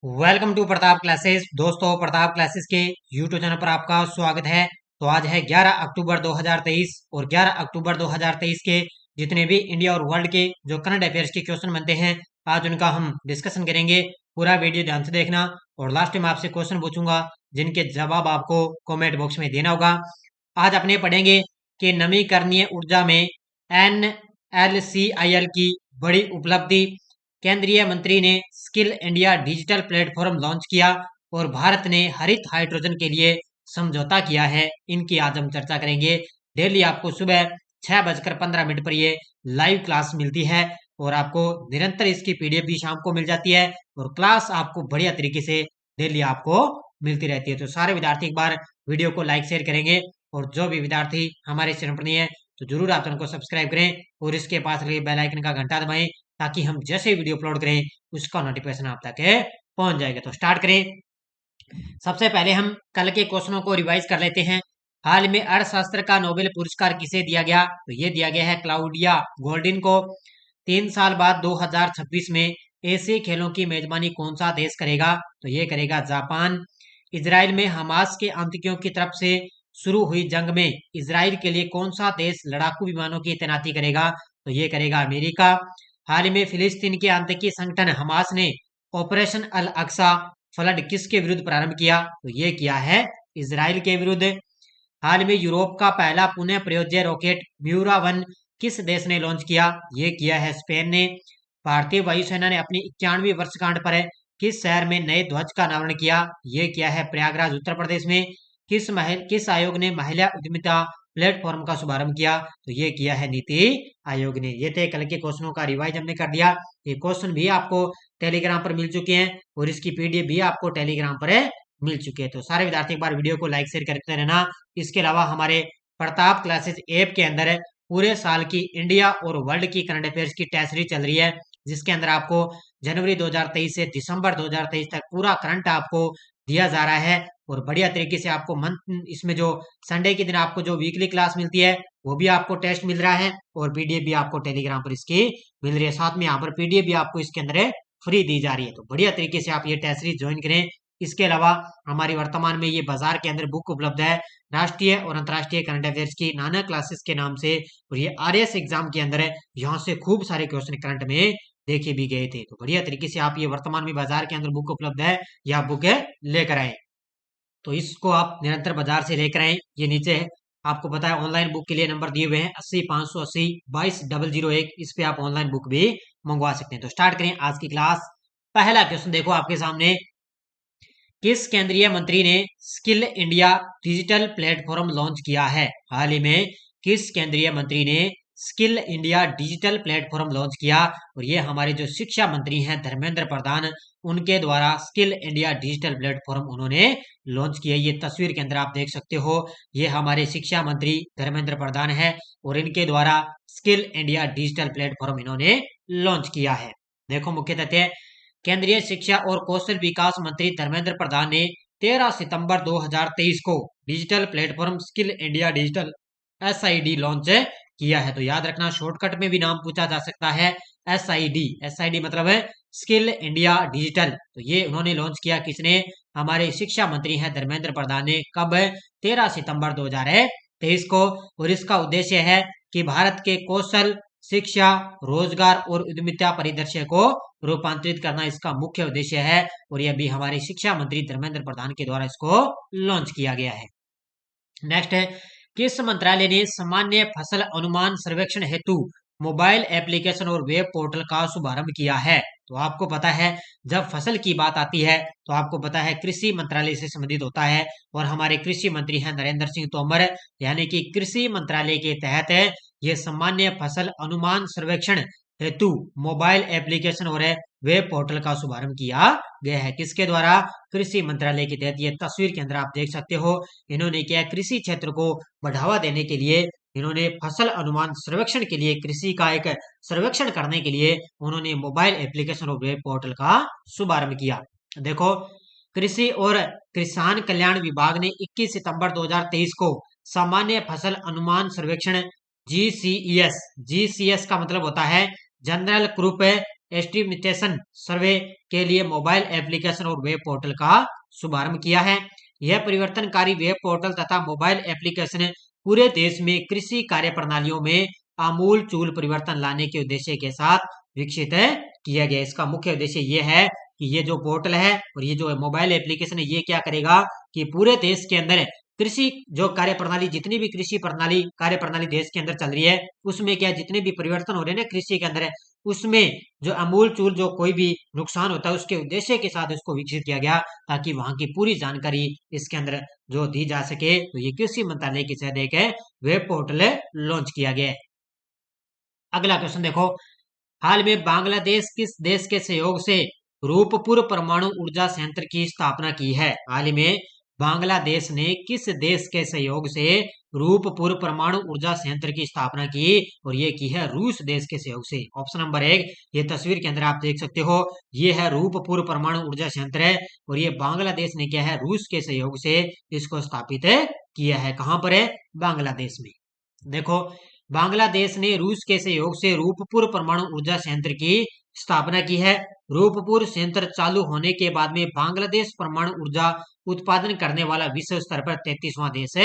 Welcome to Pratap classes. दोस्तों, Pratap classes के YouTube channel पर आपका स्वागत है। तो आज है 11 अक्टूबर 2023 और 11 अक्टूबर 2023 के जितने भी इंडिया और वर्ल्ड के जो करंट अफेयर्स के क्वेश्चन बनते हैं, आज उनका हम डिस्कशन करेंगे। पूरा वीडियो ध्यान से देखना और लास्ट में आपसे क्वेश्चन पूछूंगा जिनके जवाब आपको कमेंट बॉक्स में देना होगा। आज अपने पढ़ेंगे कि नवीकरणीय ऊर्जा में NLCIL की बड़ी उपलब्धि। केंद्रीय मंत्री ने skill India digital platform launch किया और भारत ने हरित हाइड्रोजन के लिए समझौता किया है। इनकी आज हम चर्चा करेंगे। डेली आपको सुबह 6:15 पर ये लाइव क्लास मिलती है और आपको निरंतर इसकी PDF भी शाम को मिल जाती है और क्लास आपको बढ़िया तरीके से डेली आपको मिलती रहती है। तो सारे विद्यार्थी एक बार वीडियो को लाइक शेयर करेंगे और जो भी विद्यार्थी हमारे चैनल पर नहीं है तो जरूर आप चैनल को सब्सक्राइब करें और इसके पास लगे बेल आइकन का घंटा दबाएं ताकि हम जैसे वीडियो अपलोड करें उसका नोटिफिकेशन आप तक पहुंच जाएगा। तो स्टार्ट करें। सबसे पहले हम कल के क्वेश्चनों को रिवाइज कर लेते हैं। हाल में अर्थशास्त्र का नोबेल पुरस्कार किसे दिया गया? तो ये दिया गया है क्लाउडिया गोल्डिन को। 3 साल बाद 2026 में एशियाई खेलों की मेजबानी कौन सा देश करेगा? तो ये करेगा जापान। इजराइल में हमास के आतंकियों की तरफ से शुरू हुई जंग में इजराइल के लिए कौन सा देश लड़ाकू विमानों की तैनाती करेगा? तो ये करेगा अमेरिका। हाल में फिलिस्तीन के आतंकी संगठन हमास ने ऑपरेशन अल अक्सा फ्लड किसके विरुद्ध प्रारंभ किया? तो ये किया है इजराइल के विरुद्ध। हाल में यूरोप का पहला पुनः प्रयोज्य रॉकेट म्यूरा 1 किस देश ने लॉन्च किया? ये किया है स्पेन ने। भारतीय वायुसेना ने अपनी 91वीं वर्षगांठ पर किस शहर में नए ध्वज का अनावरण किया? ये किया है प्रयागराज उत्तर प्रदेश में। किस आयोग ने महिला उद्यमिता प्लेटफॉर्म का शुभारंभ किया? तो ये किया है नीति आयोग ने। ये थे कल के क्वेश्चनों का रिवाइज हमने कर दिया। ये क्वेश्चन भी आपको टेलीग्राम पर मिल चुके हैं और इसकी PDF भी आपको टेलीग्राम पर मिल चुके हैं। तो सारे विद्यार्थी एक बार वीडियो को लाइक शेयर करते रहना। इसके अलावा हमारे प्रताप क्लासेस ऐप के अंदर पूरे साल की इंडिया और वर्ल्ड की करंट अफेयर्स की टेस्ट सीरीज चल रही है, जिसके अंदर आपको जनवरी 2023 से दिसंबर 2023 तक पूरा करंट आपको दिया जा रहा है और बढ़िया तरीके से आपको मंथ इसमें जो संडे के दिन आपको जो वीकली क्लास मिलती है वो भी आपको टेस्ट मिल रहा है और PDF भी आपको टेलीग्राम पर इसकी मिल रही है। साथ में यहाँ पर PDF भी आपको इसके अंदर फ्री दी जा रही है। तो बढ़िया तरीके से आप ये टेस्ट सीरीज ज्वाइन करें। इसके अलावा हमारी वर्तमान में ये बाजार के अंदर बुक उपलब्ध है राष्ट्रीय और अंतर्राष्ट्रीय करंट अफेयर्स की नाना क्लासेस के नाम से और ये RS एग्जाम के अंदर है। यहाँ से खूब सारे क्वेश्चन करंट में देखे भी गए थे। तो बढ़िया तरीके से आप ये वर्तमान में बाजार के अंदर बुक उपलब्ध है, या बुक लेकर आए। तो इसको आप निरंतर बाजार से लेकर आए। ये नीचे है, आपको पता है ऑनलाइन बुक के लिए नंबर दिए हुए हैं 80 580 22 001। इस पे आप ऑनलाइन बुक भी मंगवा सकते हैं। तो स्टार्ट करें आज की क्लास। पहला क्वेश्चन देखो आपके सामने। किस केंद्रीय मंत्री ने skill India digital platform launch किया है? हाल ही में किस केंद्रीय मंत्री ने skill India digital platform launch किया? और ये हमारे जो शिक्षा मंत्री हैं धर्मेंद्र प्रधान, उनके द्वारा स्किल इंडिया डिजिटल प्लेटफॉर्म उन्होंने लॉन्च किया। ये तस्वीर के अंदर आप देख सकते हो, ये हमारे शिक्षा मंत्री धर्मेंद्र प्रधान है और इनके द्वारा स्किल इंडिया डिजिटल प्लेटफॉर्म इन्होंने लॉन्च किया है। देखो मुख्य तथ्य। केंद्रीय शिक्षा और कौशल विकास मंत्री धर्मेंद्र प्रधान ने 13 सितंबर 2023 को digital platform skill India digital SID launch किया है। तो याद रखना, शॉर्टकट में भी नाम पूछा जा सकता है SID मतलब है स्किल इंडिया डिजिटल। तो ये उन्होंने लॉन्च किया किसने? हमारे शिक्षा मंत्री हैं धर्मेंद्र प्रधान ने। कब? 13 सितंबर 2023 को। और इसका उद्देश्य है कि भारत के कौशल, शिक्षा, रोजगार और उद्यमिता परिदृश्य को रूपांतरित करना इसका मुख्य उद्देश्य है और यह भी हमारे शिक्षा मंत्री धर्मेंद्र प्रधान के द्वारा इसको लॉन्च किया गया है। नेक्स्ट है, किस मंत्रालय ने सामान्य फसल अनुमान सर्वेक्षण हेतु मोबाइल एप्लीकेशन और वेब पोर्टल का शुभारंभ किया है? तो आपको पता है जब फसल की बात आती है तो आपको पता है कृषि मंत्रालय से संबंधित होता है और हमारे कृषि मंत्री हैं नरेंद्र सिंह तोमर, यानी कि कृषि मंत्रालय के तहत ये सामान्य फसल अनुमान सर्वेक्षण हेतु मोबाइल एप्लीकेशन और वेब पोर्टल का शुभारंभ किया गया है। किसके द्वारा? कृषि मंत्रालय के तहत। ये तस्वीर के अंदर आप देख सकते हो, इन्होंने क्या कृषि क्षेत्र को बढ़ावा देने के लिए इन्होंने फसल अनुमान सर्वेक्षण के लिए कृषि का एक सर्वेक्षण करने के लिए उन्होंने मोबाइल एप्लीकेशन और वेब पोर्टल का शुभारंभ किया। देखो, कृषि और किसान कल्याण विभाग ने 21 सितंबर 2023 को सामान्य फसल अनुमान सर्वेक्षण GCES का मतलब होता है जनरल क्रॉप एस्टिमेशन सर्वे के लिए मोबाइल एप्लीकेशन और वेब पोर्टल का शुभारंभ किया है। यह परिवर्तनकारी वेब पोर्टल तथा मोबाइल एप्लीकेशन पूरे देश में कृषि कार्य प्रणालियों में आमूल चूल परिवर्तन लाने के उद्देश्य के साथ विकसित किया गया। इसका मुख्य उद्देश्य ये है कि ये जो पोर्टल है और ये जो मोबाइल एप्लीकेशन है, ये क्या करेगा कि पूरे देश के अंदर कृषि जो कार्य प्रणाली, जितनी भी कृषि प्रणाली कार्य प्रणाली देश के अंदर चल रही है, उसमें क्या जितने भी परिवर्तन हो रहे हैं ना कृषि के अंदर, उसमें जो अमूल चूल जो कोई भी नुकसान होता है उसके उद्देश्य के साथ इसको विकसित किया गया, ताकि वहां की पूरी जानकारी इसके अंदर जो दी जा सके। तो ये कृषि मंत्रालय के तहत एक वेब पोर्टल लॉन्च किया गया है। अगला क्वेश्चन देखो, हाल में बांग्लादेश किस देश के सहयोग से रूपपुर परमाणु ऊर्जा संयंत्र की स्थापना की है? हाल ही में बांग्लादेश ने किस देश के सहयोग से रूपपुर परमाणु ऊर्जा संयंत्र की स्थापना की? और ये की है रूस देश के सहयोग से। ऑप्शन नंबर 1, ये तस्वीर के अंदर आप देख सकते हो, ये है रूपपुर परमाणु ऊर्जा संयंत्र है और ये बांग्लादेश ने क्या है रूस के सहयोग से इसको स्थापित किया है। कहां पर है? बांग्लादेश में। देखो, बांग्लादेश ने रूस के सहयोग से रूपपुर परमाणु ऊर्जा संयंत्र की स्थापना की है। रूपपुर संयंत्र चालू होने के बाद में बांग्लादेश परमाणु ऊर्जा उत्पादन करने वाला विश्व स्तर पर 33वां देश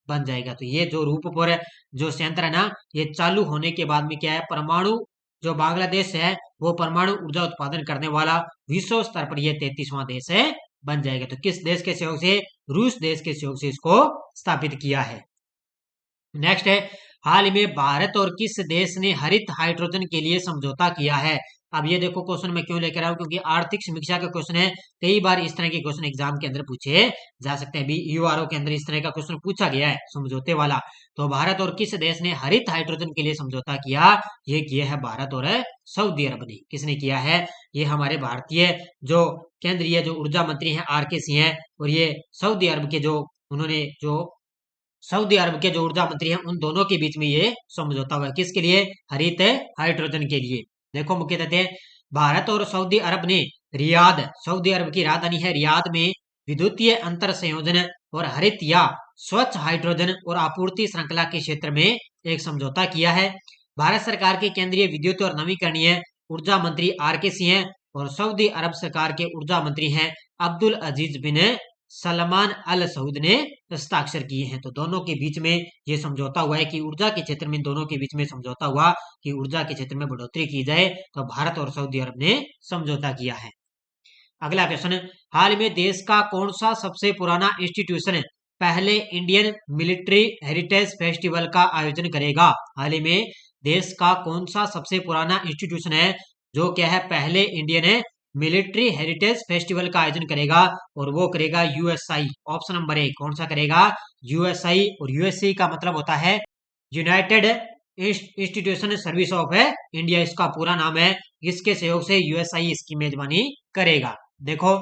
बन जाएगा। तो ये जो रूपपुर जो संयंत्र है ना, ये चालू होने के बाद में क्या है, परमाणु जो बांग्लादेश है वो परमाणु ऊर्जा उत्पादन करने वाला विश्व स्तर पर ये 33वां देश बन जाएगा। तो किस देश के सहयोग से? रूस देश के सहयोग से इसको स्थापित किया है। नेक्स्ट है, हाल ही में भारत और किस देश ने हरित हाइड्रोजन के लिए समझौता किया है? अब ये देखो क्वेश्चन मैं क्यों लेकर आया हूं, क्योंकि आर्थिक समीक्षा का क्वेश्चन है। कई बार इस तरह के क्वेश्चन एग्जाम के अंदर पूछे जा सकते हैं। अभी यूआरओ के अंदर इस तरह का क्वेश्चन पूछा गया है समझौते वाला। तो भारत और किस देश ने हरित हाइड्रोजन के लिए समझौता किया? ये किया है भारत और सऊदी अरब ने। किसने किया है? ये हमारे भारतीय जो केंद्रीय जो ऊर्जा मंत्री हैं RK सिंह हैं, और ये सऊदी अरब के जो उन्होंने जो सऊदी अरब के जो ऊर्जा मंत्री हैं, उन दोनों के बीच में ये समझौता हुआ है। किसके लिए? हरित हाइड्रोजन के लिए। देखो मुख्य तथ्य, भारत और सऊदी अरब ने रियाद, सऊदी अरब की राजधानी है रियाद में विद्युतीय अंतर संयोजन और हरित या स्वच्छ हाइड्रोजन और आपूर्ति श्रृंखला के क्षेत्र में एक समझौता किया है। भारत सरकार के केंद्रीय विद्युत और नवीकरणीय ऊर्जा मंत्री RK सिंह हैं और सऊदी अरब सरकार के ऊर्जा मंत्री हैं अब्दुल अजीज बिन सलमान अल सऊद ने हस्ताक्षर किए हैं। तो दोनों के बीच में ये समझौता हुआ है कि ऊर्जा के क्षेत्र में दोनों के बीच में समझौता हुआ कि ऊर्जा के क्षेत्र में बढ़ोतरी की जाए। तो भारत और सऊदी अरब ने समझौता किया है। अगला क्वेश्चन, हाल में देश का कौन सा सबसे पुराना इंस्टीट्यूशन पहले इंडियन मिलिट्री हेरिटेज फेस्टिवल का आयोजन करेगा? हाल ही में देश का कौन सा सबसे पुराना इंस्टीट्यूशन है जो क्या है पहले इंडियन मिलिट्री हेरिटेज फेस्टिवल का आयोजन करेगा? और वो करेगा USI। ऑप्शन नंबर 1, कौन सा करेगा? USI। और USI का मतलब होता है United institution service of India, इसका पूरा नाम है। इसके सहयोग से USI इसकी मेजबानी करेगा। देखो,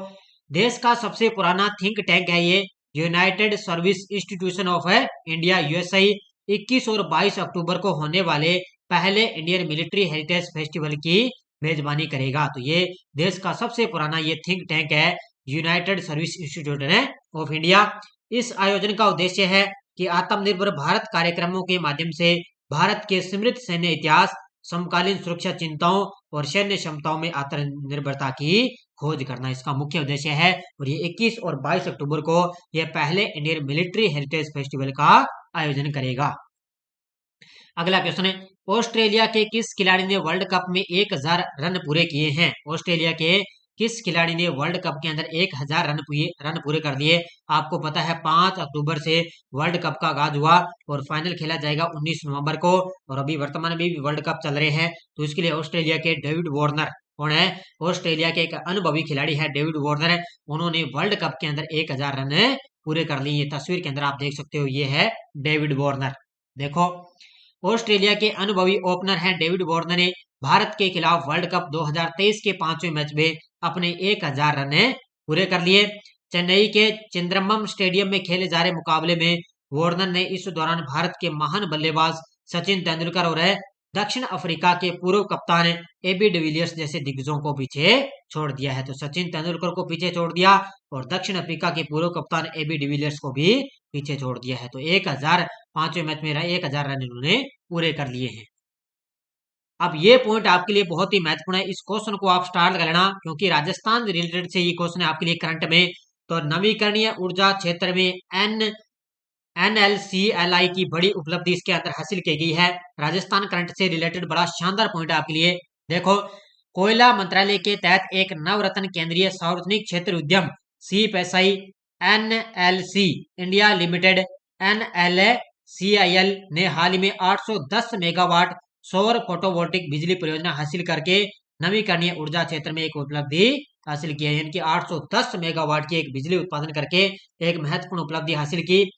देश का सबसे पुराना थिंक टैंक है ये United service institution of India USI 21 और 22 अक्टूबर को होने वाले पहले इंडियन मिलिट्री हेरिटेज फेस्टिवल की मेजबानी करेगा। तो ये देश का सबसे पुराना ये थिंक टैंक है United service institute of India. इस आयोजन का उद्देश्य है कि आत्मनिर्भर भारत कार्यक्रमों के माध्यम से भारत के समृद्ध सैन्य इतिहास, समकालीन सुरक्षा चिंताओं और सैन्य क्षमताओं में आत्मनिर्भरता की खोज करना इसका मुख्य उद्देश्य है। और ये 21 और 22 अक्टूबर को यह पहले इंडियन मिलिट्री हेरिटेज फेस्टिवल का आयोजन करेगा। अगला क्वेश्चन है, ऑस्ट्रेलिया के किस खिलाड़ी ने वर्ल्ड कप में 1000 रन पूरे किए हैं? ऑस्ट्रेलिया के किस खिलाड़ी ने वर्ल्ड कप के अंदर 1000 रन पूरे कर दिए? आपको पता है 5 अक्टूबर से वर्ल्ड कप का आगाज हुआ और फाइनल खेला जाएगा 19 नवंबर को। और अभी वर्तमान में भी वर्ल्ड कप चल रहे हैं। तो इसके लिए ऑस्ट्रेलिया के डेविड वार्नर, कौन है? ऑस्ट्रेलिया के एक अनुभवी खिलाड़ी है डेविड वार्नर, उन्होंने वर्ल्ड कप के अंदर 1000 रन पूरे कर लिए। ये तस्वीर के अंदर आप देख सकते हो, ये है डेविड वार्नर। देखो, ऑस्ट्रेलिया के अनुभवी ओपनर हैं डेविड वार्नर ने भारत के खिलाफ वर्ल्ड कप 2023 के 5वें मैच में अपने 1000 रन पूरे कर लिए। चेन्नई के चिदम्बरम स्टेडियम में खेले जा रहे मुकाबले में वार्नर ने इस दौरान भारत के महान बल्लेबाज सचिन तेंदुलकर और दक्षिण अफ्रीका के पूर्व कप्तान AB डिविलियर्स जैसे दिग्गजों को पीछे छोड़ दिया है। तो सचिन तेंदुलकर को पीछे छोड़ दिया और दक्षिण अफ्रीका के पूर्व कप्तान AB डिविलियर्स को भी पीछे छोड़ दिया है। तो 1000 5वें मैच में 1000 रन इन्होंने पूरे कर लिए हैं। अब ये पॉइंट आपके लिए बहुत ही महत्वपूर्ण है, इस क्वेश्चन को आप स्टार लगा लेना क्योंकि राजस्थान रिलेटेड से ये क्वेश्चन है आपके लिए करंट में। तो नवीकरणीय ऊर्जा क्षेत्र में NLCLI की बड़ी उपलब्धि इसके अंदर हासिल की गई है। राजस्थान करंट से रिलेटेड बड़ा शानदार पॉइंट है आपके लिए। देखो, कोयला मंत्रालय के तहत एक नवरत्न केंद्रीय सार्वजनिक क्षेत्र उद्यम CPSI NLC India limited NLCIL ने हाल ही में 810 मेगावाट सौर फोटोवोल्टिक बिजली परियोजना हासिल करके नवीकरणीय ऊर्जा क्षेत्र में एक उपलब्धि हासिल की है। यानी कि 810 मेगावाट की एक बिजली उत्पादन करके एक महत्वपूर्ण उपलब्धि हासिल की।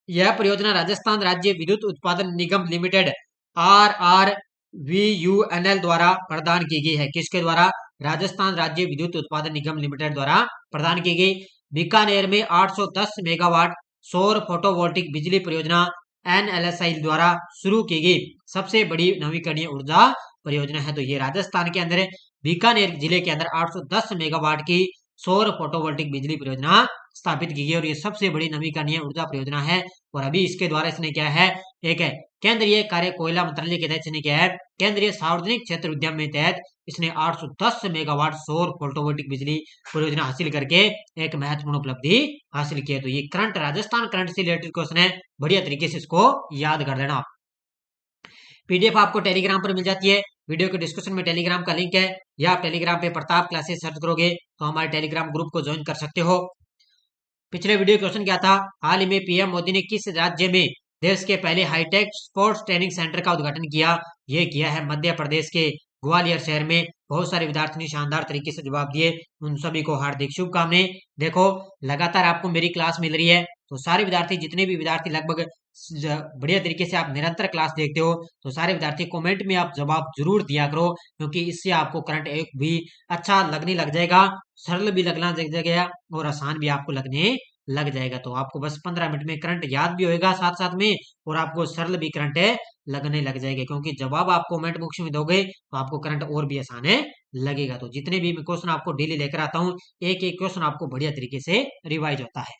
यह परियोजना राजस्थान राज्य विद्युत उत्पादन निगम लिमिटेड RRVUNL द्वारा प्रदान की गई है। किसके द्वारा? राजस्थान राज्य विद्युत उत्पादन निगम लिमिटेड द्वारा प्रदान की गई। बीकानेर में 810 मेगावाट सौर फोटोवोल्टिक बिजली परियोजना NLSI द्वारा शुरू की गई सबसे बड़ी नवीकरणीय ऊर्जा परियोजना है। तो ये राजस्थान के अंदर बीकानेर जिले के अंदर 810 मेगावाट की सौर फोटोवोल्टिक बिजली परियोजना स्थापित की गई और ये सबसे बड़ी नवीकरणीय ऊर्जा परियोजना है। और अभी इसके द्वारा इसने क्या है, एक है केंद्रीय कार्य कोयला मंत्रालय के तहत इसने क्या है, केंद्रीय सार्वजनिक क्षेत्र उद्यम में तहत इसने 810 मेगावाट सौर फोटोवोल्टिक बिजली परियोजना हासिल करके एक महत्वपूर्ण उपलब्धि हासिल की है। तो ये करंट राजस्थान करंट से रिलेटेड क्वेश्चन है, बढ़िया तरीके से इसको याद कर लेना। PDF आपको टेलीग्राम पर मिल जाती है, वीडियो के डिस्क्रिप्शन में टेलीग्राम का लिंक है, या आप टेलीग्राम पे प्रताप क्लासेस सर्च करोगे तो हमारे टेलीग्राम ग्रुप को ज्वाइन कर सकते हो। पिछले वीडियो क्वेश्चन क्या था, हाल ही में PM मोदी ने किस राज्य में देश के पहले हाईटेक स्पोर्ट्स ट्रेनिंग सेंटर का उद्घाटन किया? ये किया है मध्य प्रदेश के ग्वालियर शहर में। बहुत सारे विद्यार्थी ने शानदार तरीके से जवाब दिए, उन सभी को हार्दिक शुभकामनाएं। देखो, लगातार आपको मेरी क्लास मिल रही है, तो सारे विद्यार्थी, जितने भी विद्यार्थी लगभग बढ़िया तरीके से आप निरंतर क्लास देखते हो, तो सारे विद्यार्थी कमेंट में आप जवाब जरूर दिया करो क्योंकि इससे आपको करंट एक भी अच्छा लगने लग जाएगा, सरल भी लगना लग जाएगा और आसान भी आपको लगने लग जाएगा। तो आपको बस 15 मिनट में करंट याद भी होएगा साथ साथ में, और आपको सरल भी करंट लगने लग जाएगा क्योंकि जवाब आप कमेंट बॉक्स में दोगे तो आपको करंट और भी आसान लगेगा। तो जितने भी मैं क्वेश्चन आपको डेली लेकर आता हूँ, एक एक क्वेश्चन आपको बढ़िया तरीके से रिवाइज होता है।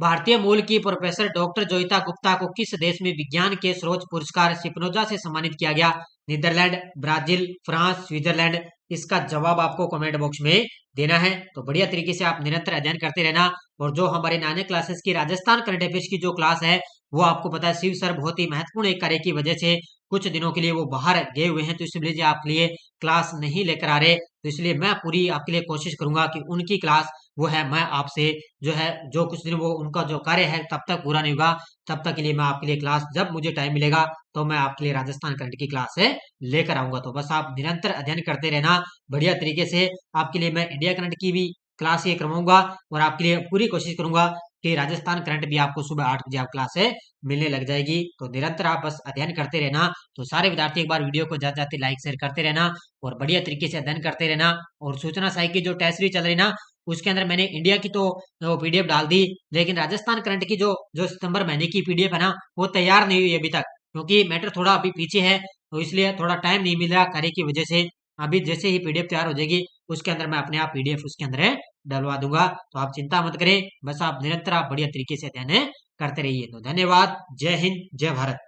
भारतीय मूल की प्रोफेसर डॉक्टर जोयिता गुप्ता को किस देश में विज्ञान के सर्वोच्च पुरस्कार स्पिनोजा से सम्मानित किया गया? Netherland, Brazil, France, Switzerland. इसका जवाब आपको कमेंट बॉक्स में देना है। तो बढ़िया तरीके से आप निरंतर अध्ययन करते रहना। और जो हमारे नाने क्लासेस की राजस्थान करंट अफेयर्स की जो क्लास है, वो आपको पता है शिव सर बहुत ही महत्वपूर्ण एक कार्य की वजह से कुछ दिनों के लिए वो बाहर गए हुए हैं, तो इसलिए आपके लिए क्लास नहीं लेकर आ रहे। तो इसलिए मैं पूरी आपके लिए कोशिश करूंगा कि उनकी क्लास वो है, मैं आपसे जो है, जो कुछ दिन वो उनका जो कार्य है तब तक पूरा नहीं होगा, तब तक के लिए मैं आपके लिए क्लास, जब मुझे टाइम मिलेगा तो मैं आपके लिए राजस्थान करंट की क्लास लेकर आऊंगा। तो बस आप निरंतर अध्ययन करते रहना बढ़िया तरीके से। आपके लिए मैं इंडिया करंट की भी क्लास ये करवाऊंगा और आपके लिए पूरी कोशिश करूंगा कि राजस्थान करंट भी आपको सुबह 8 बजे आप क्लास मिलने लग जाएगी। तो निरंतर आप बस अध्ययन करते रहना। तो सारे विद्यार्थी एक बार वीडियो को जाते जाते लाइक शेयर करते रहना और बढ़िया तरीके से अध्ययन करते रहना। और सूचना साई की जो टेस्ट सीरीज चल रही ना, उसके अंदर मैंने इंडिया की तो PDF डाल दी, लेकिन राजस्थान करंट की जो जो सितंबर महीने की PDF है ना, वो तैयार नहीं हुई अभी तक क्योंकि मैटर थोड़ा अभी पीछे है, तो इसलिए थोड़ा टाइम नहीं मिल रहा कार्य की वजह से। अभी जैसे ही PDF तैयार हो जाएगी उसके अंदर मैं अपने आप PDF उसके अंदर डलवा दूंगा। तो आप चिंता मत करें, बस आप निरंतर आप बढ़िया तरीके से अध्ययन करते रहिए। तो धन्यवाद, जय हिंद, जय भारत।